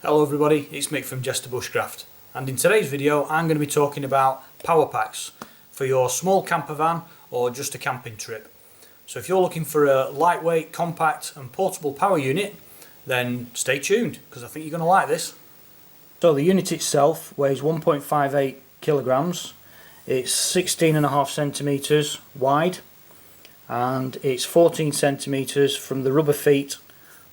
Hello everybody, it's Mick from Jester Bushcraft, and in today's video I'm going to be talking about power packs for your small camper van or just a camping trip. So if you're looking for a lightweight, compact and portable power unit, then stay tuned because I think you're going to like this. So the unit itself weighs 1.58 kilograms, it's 16.5 centimeters wide and it's 14 centimeters from the rubber feet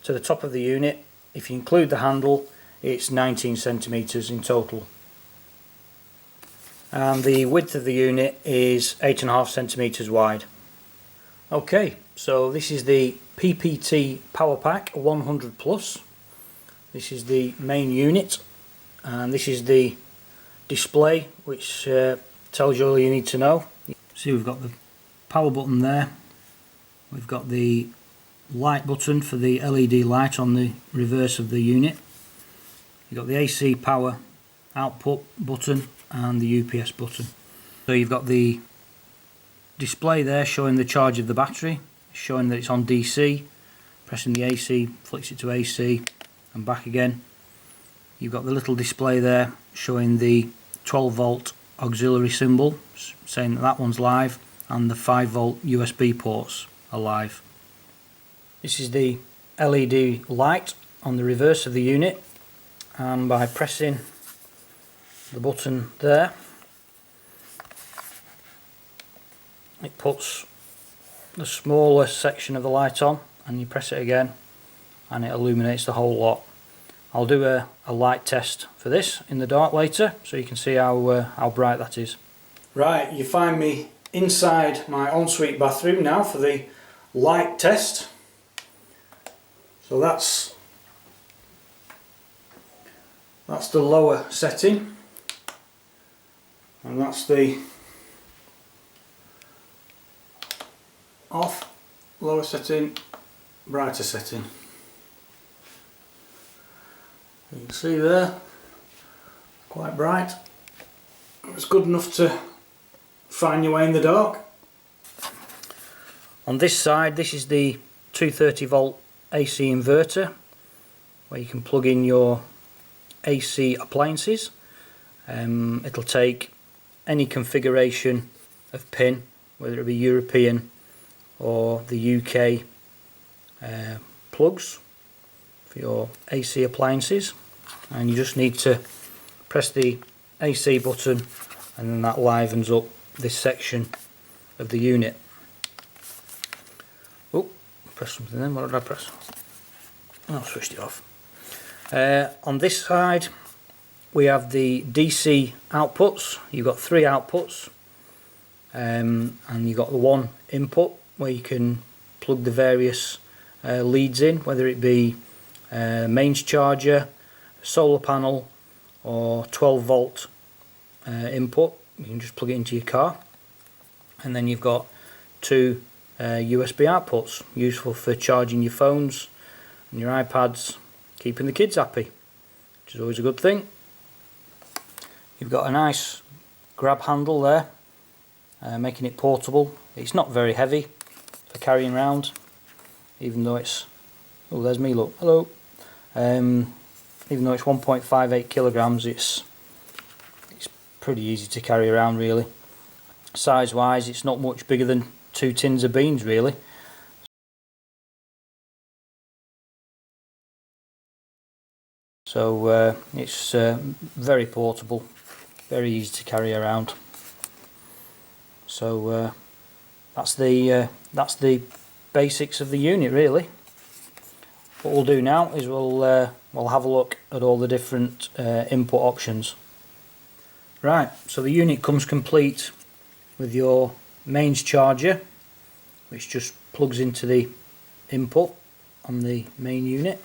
to the top of the unit. If you include the handle, it's 19 centimeters in total. And the width of the unit is 8.5 centimeters wide. Okay, so this is the PPT Power Pack 100 Plus. This is the main unit, and this is the display which tells you all you need to know. See, we've got the power button there. We've got the light button for the LED light on the reverse of the unit. You've got the AC power output button and the UPS button. So you've got the display there showing the charge of the battery, showing that it's on DC. Pressing the AC flicks it to AC and back again. You've got the little display there showing the 12 volt auxiliary symbol, saying that one's live, and the 5 volt USB ports are live. This is the LED light on the reverse of the unit, and by pressing the button there it puts the smaller section of the light on, and you press it again and it illuminates the whole lot. I'll do a light test for this in the dark later so you can see how bright that is. Right, you find me inside my ensuite bathroom now for the light test. So that's the lower setting, and that's the off, lower setting, brighter setting. You can see there, quite bright. It's good enough to find your way in the dark. On this side, this is the 230 volt AC inverter, where you can plug in your AC appliances. It'll take any configuration of pin, whether it be European or the UK plugs for your AC appliances, and you just need to press the AC button and then that livens up this section of the unit. Oh, press something then. What did I press? Oh, I switched it off. On this side we have the DC outputs. You've got 3 outputs, and you've got the one input where you can plug the various leads in, whether it be mains charger, solar panel or 12 volt input. You can just plug it into your car. And then you've got 2 USB outputs, useful for charging your phones and your iPads, keeping the kids happy, which is always a good thing. You've got a nice grab handle there, making it portable. It's not very heavy for carrying around, even though it's, oh, there's me, look, hello. Even though it's 1.58 kilograms, it's pretty easy to carry around really. Size wise, it's not much bigger than 2 tins of beans really. So it's very portable, very easy to carry around. So that's the basics of the unit really. What we'll do now is we'll have a look at all the different input options. Right, so the unit comes complete with your mains charger, which just plugs into the input on the main unit.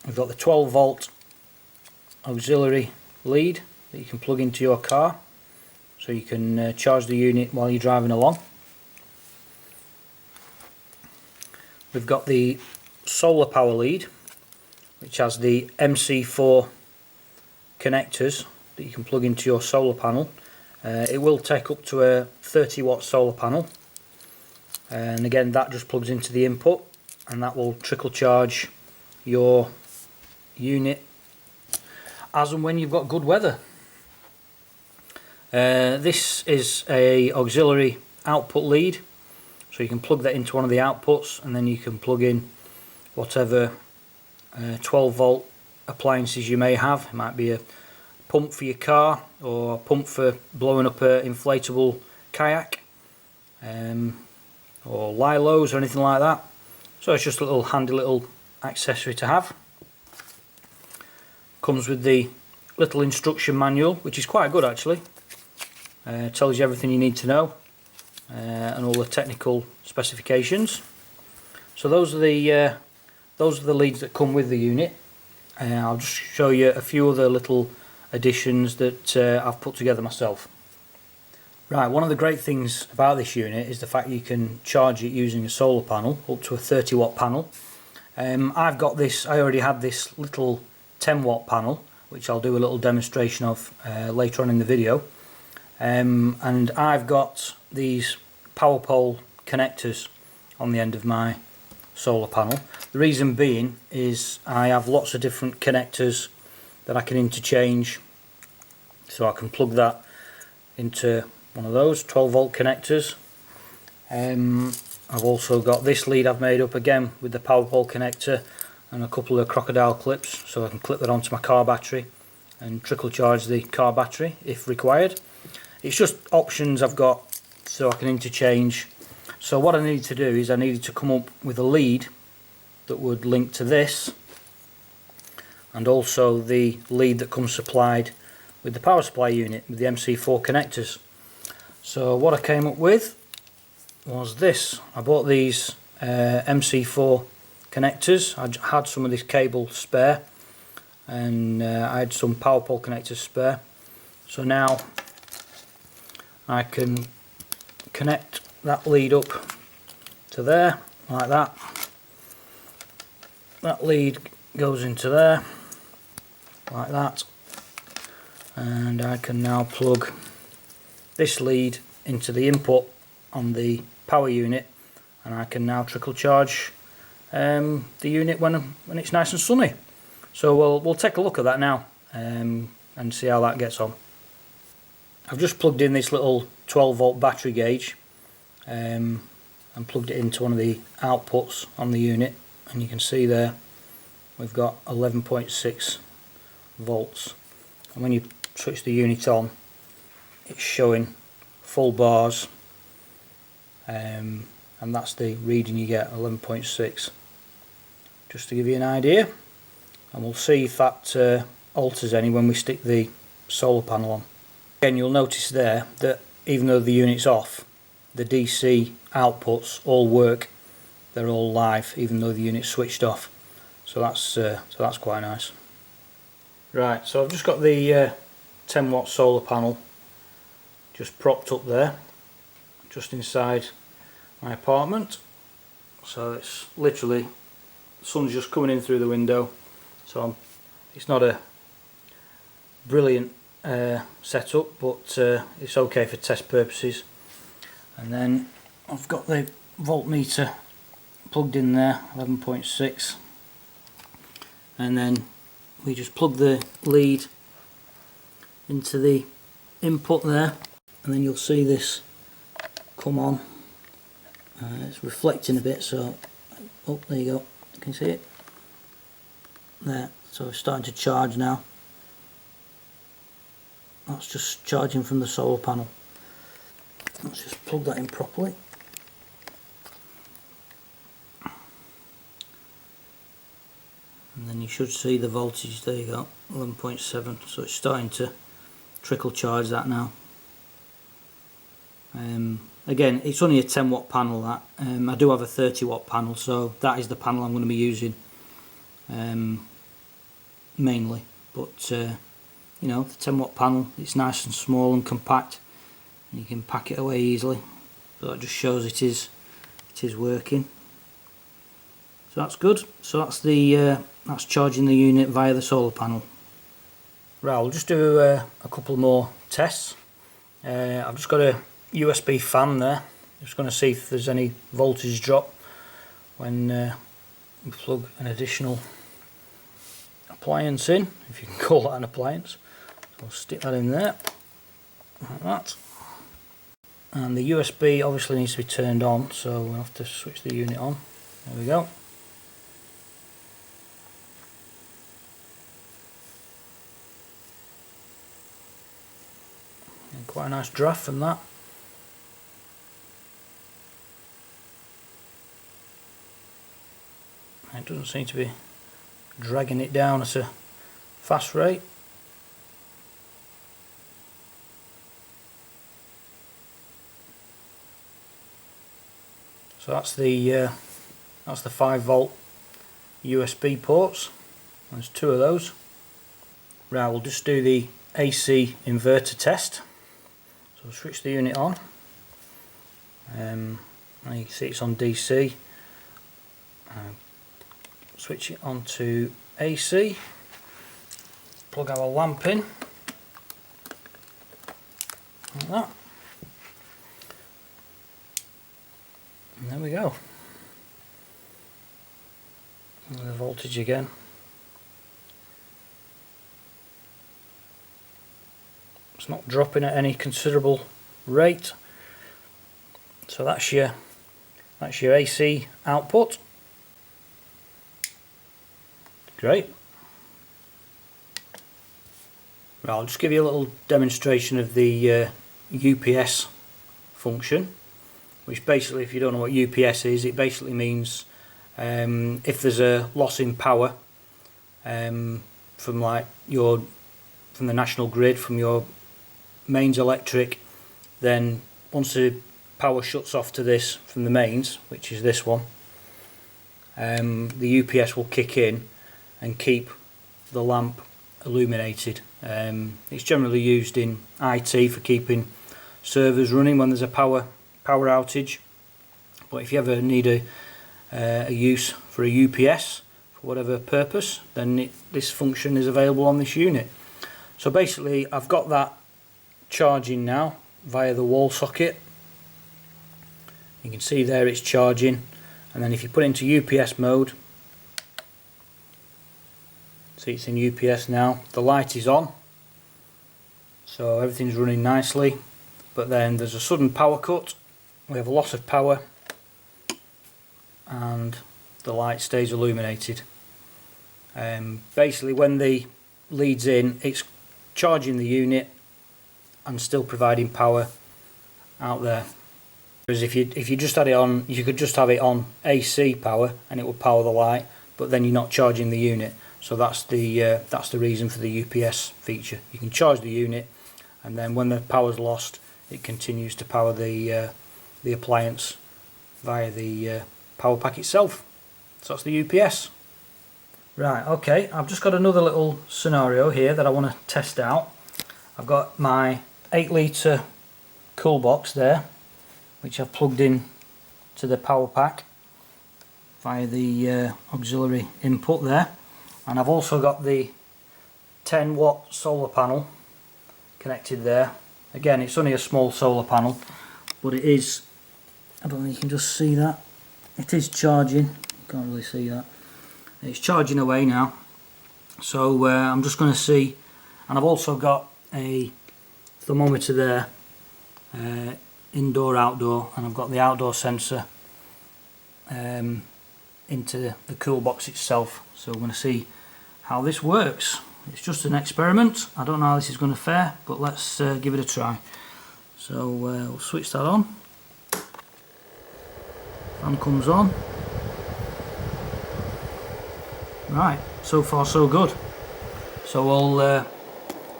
We've got the 12 volt auxiliary lead that you can plug into your car, so you can charge the unit while you're driving along. We've got the solar power lead, which has the MC4 connectors that you can plug into your solar panel. It will take up to a 30 watt solar panel, and again that just plugs into the input, and that will trickle charge your unit as and when you've got good weather. This is a auxiliary output lead, so you can plug that into one of the outputs, and then you can plug in whatever 12 volt appliances you may have. It might be a pump for your car, or a pump for blowing up an inflatable kayak, or lilos or anything like that. So it's just a little handy little accessory to have. Comes with the little instruction manual, which is quite good actually. Tells you everything you need to know, and all the technical specifications. So those are the leads that come with the unit. I'll just show you a few other little additions that I've put together myself. Right, one of the great things about this unit is the fact you can charge it using a solar panel, up to a 30 watt panel. I've got this, I already had this little 10 watt panel, which I'll do a little demonstration of later on in the video. And I've got these power pole connectors on the end of my solar panel. The reason being is I have lots of different connectors that I can interchange, so I can plug that into one of those 12 volt connectors. I've also got this lead I've made up again with the power pole connector and a couple of crocodile clips, so I can clip that onto my car battery and trickle charge the car battery if required. It's just options I've got so I can interchange. So what I needed to do is I needed to come up with a lead that would link to this, and also the lead that comes supplied with the power supply unit with the MC4 connectors. So what I came up with was this. I bought these MC4 connectors. I had some of this cable spare, and I had some power pole connectors spare. So now I can connect that lead up to there like that. That lead goes into there like that, and I can now plug this lead into the input on the power unit, and I can now trickle charge the unit when it's nice and sunny. So we'll take a look at that now and see how that gets on. I've just plugged in this little 12 volt battery gauge and plugged it into one of the outputs on the unit, and you can see there we've got 11.6 volts, and when you switch the unit on it's showing full bars, and that's the reading you get, 11.6, just to give you an idea. And we'll see if that alters any when we stick the solar panel on. Again, you'll notice there that even though the unit's off, the DC outputs all work. They're all live even though the unit's switched off. So that's quite nice. Right, so I've just got the 10 watt solar panel just propped up there, just inside my apartment. So it's literally, the sun's just coming in through the window. So it's not a brilliant setup, but it's okay for test purposes. And then I've got the voltmeter plugged in there, 11.6, and then we just plug the lead into the input there, and then you'll see this come on. It's reflecting a bit, so oh, there you go, you can see it there. So it's starting to charge now. That's just charging from the solar panel. Let's just plug that in properly. And then you should see the voltage, there you go, 11.7, so it's starting to trickle charge that now. Again, it's only a 10 watt panel that. I do have a 30 watt panel, so that is the panel I'm going to be using mainly. But you know, the 10 watt panel, it's nice and small and compact, and you can pack it away easily. So that just shows it is working. So that's good. So that's the that's charging the unit via the solar panel. Right, I'll just do a couple more tests. I've just got a USB fan there. Just going to see if there's any voltage drop when we plug an additional appliance in, if you can call that an appliance. So I'll stick that in there, like that. And the USB obviously needs to be turned on, so we'll have to switch the unit on. There we go. And quite a nice draft from that. It doesn't seem to be dragging it down at a fast rate. So that's the 5-volt USB ports. There's 2 of those. Right, we'll just do the AC inverter test. So we'll switch the unit on. And you can see it's on DC. Switch it on to AC. Plug our lamp in. Like that. And there we go. And the voltage again. It's not dropping at any considerable rate. So that's your AC output. Great. Right, I'll just give you a little demonstration of the UPS function, which basically, if you don't know what UPS is, it basically means if there's a loss in power from the national grid, from your mains electric, then once the power shuts off to this from the mains, which is this one, the UPS will kick in and keep the lamp illuminated. It's generally used in IT for keeping servers running when there's a power outage, but if you ever need a use for a UPS for whatever purpose, then this function is available on this unit. So basically I've got that charging now via the wall socket. You can see there it's charging, and then if you put it into UPS mode, see it's in UPS now, the light is on, so everything's running nicely, but then there's a sudden power cut, we have a loss of power, and the light stays illuminated. Basically when the lead's in, it's charging the unit and still providing power out there. Whereas if you just had it on, you could just have it on AC power and it will power the light, but then you're not charging the unit. So that's the reason for the UPS feature. You can charge the unit, and then when the power's lost, it continues to power the appliance via the power pack itself. So that's the UPS. Right, okay, I've just got another little scenario here that I want to test out. I've got my 8-litre cool box there, which I've plugged in to the power pack via the auxiliary input there, and I've also got the 10-watt solar panel connected there. Again, it's only a small solar panel, but it is, I don't know if you can just see that, it is charging. Can't really see that. It's charging away now, so I'm just going to see, and I've also got a thermometer there, indoor outdoor, and I've got the outdoor sensor into the cool box itself, so we're going to see how this works. It's just an experiment, I don't know how this is going to fare, but let's give it a try. So we'll switch that on, fan comes on. Right, so far so good. So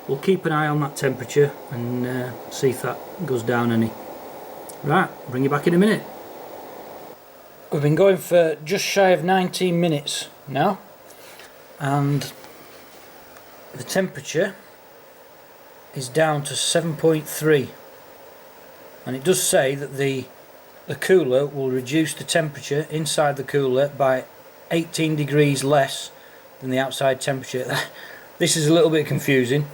we'll keep an eye on that temperature and see if that goes down any. Right, bring you back in a minute. We've been going for just shy of 19 minutes now, and the temperature is down to 7.3, and it does say that the cooler will reduce the temperature inside the cooler by 18 degrees less than the outside temperature. This is a little bit confusing.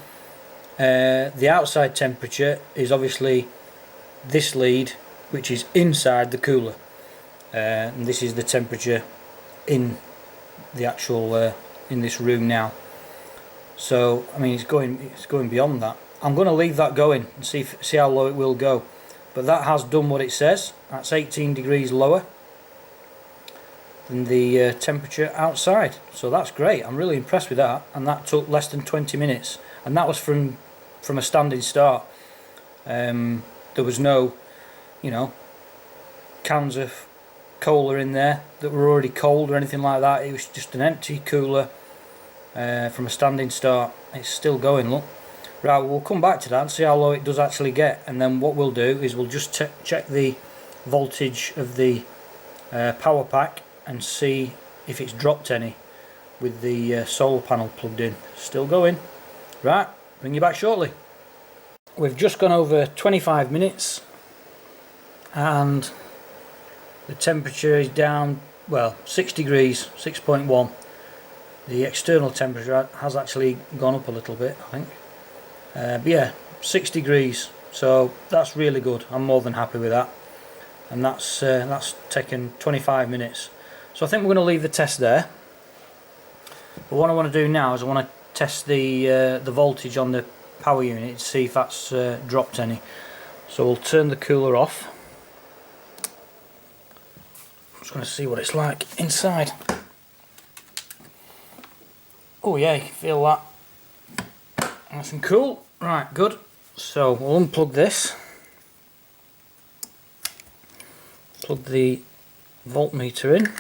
The outside temperature is obviously this lead, which is inside the cooler, and this is the temperature in the actual in this room now. So I mean, it's going beyond that. I'm going to leave that going and see how low it will go. But that has done what it says. That's 18 degrees lower than the temperature outside. So that's great. I'm really impressed with that. And that took less than 20 minutes. And that was from a standing start. There was no, you know, cans of cola in there that were already cold or anything like that. It was just an empty cooler from a standing start. It's still going, look. Right, we'll come back to that and see how low it does actually get, and then what we'll do is we'll just check the voltage of the power pack and see if it's dropped any with the solar panel plugged in. Still going. Right, bring you back shortly. We've just gone over 25 minutes and the temperature is down, well, 6 degrees, 6.1. The external temperature has actually gone up a little bit, I think. But yeah, 6 degrees, so that's really good. I'm more than happy with that, and that's taken 25 minutes. So I think we're going to leave the test there. But what I want to do now is I want to test the voltage on the power unit to see if that's dropped any. So we'll turn the cooler off. I'm just going to see what it's like inside. Oh yeah, you can feel that. Nice and cool. Right, good. So we'll unplug this. Plug the voltmeter in.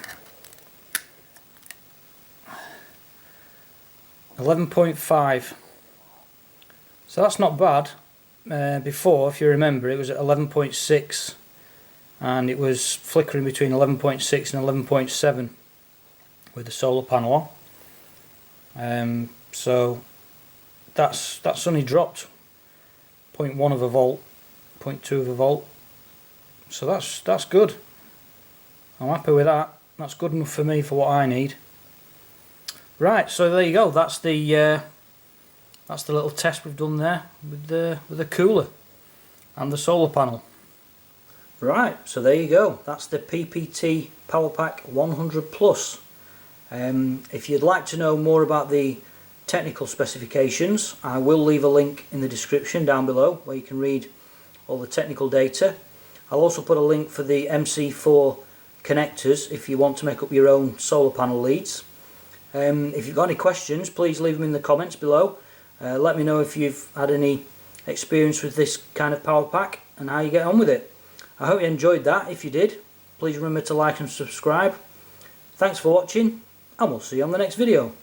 11.5. So that's not bad. Before, if you remember, it was at 11.6 and it was flickering between 11.6 and 11.7 with the solar panel on. So that's only dropped 0.1 of a volt, 0.2 of a volt. So that's good. I'm happy with that. That's good enough for me for what I need. Right, so there you go. That's the little test we've done there with the cooler and the solar panel. Right, so there you go. That's the PPT Power Pack 100 Plus. If you'd like to know more about the technical specifications, I will leave a link in the description down below where you can read all the technical data. I'll also put a link for the MC4 connectors if you want to make up your own solar panel leads. If you've got any questions, please leave them in the comments below. Let me know if you've had any experience with this kind of power pack and how you get on with it. I hope you enjoyed that. If you did, please remember to like and subscribe. Thanks for watching, and we'll see you on the next video.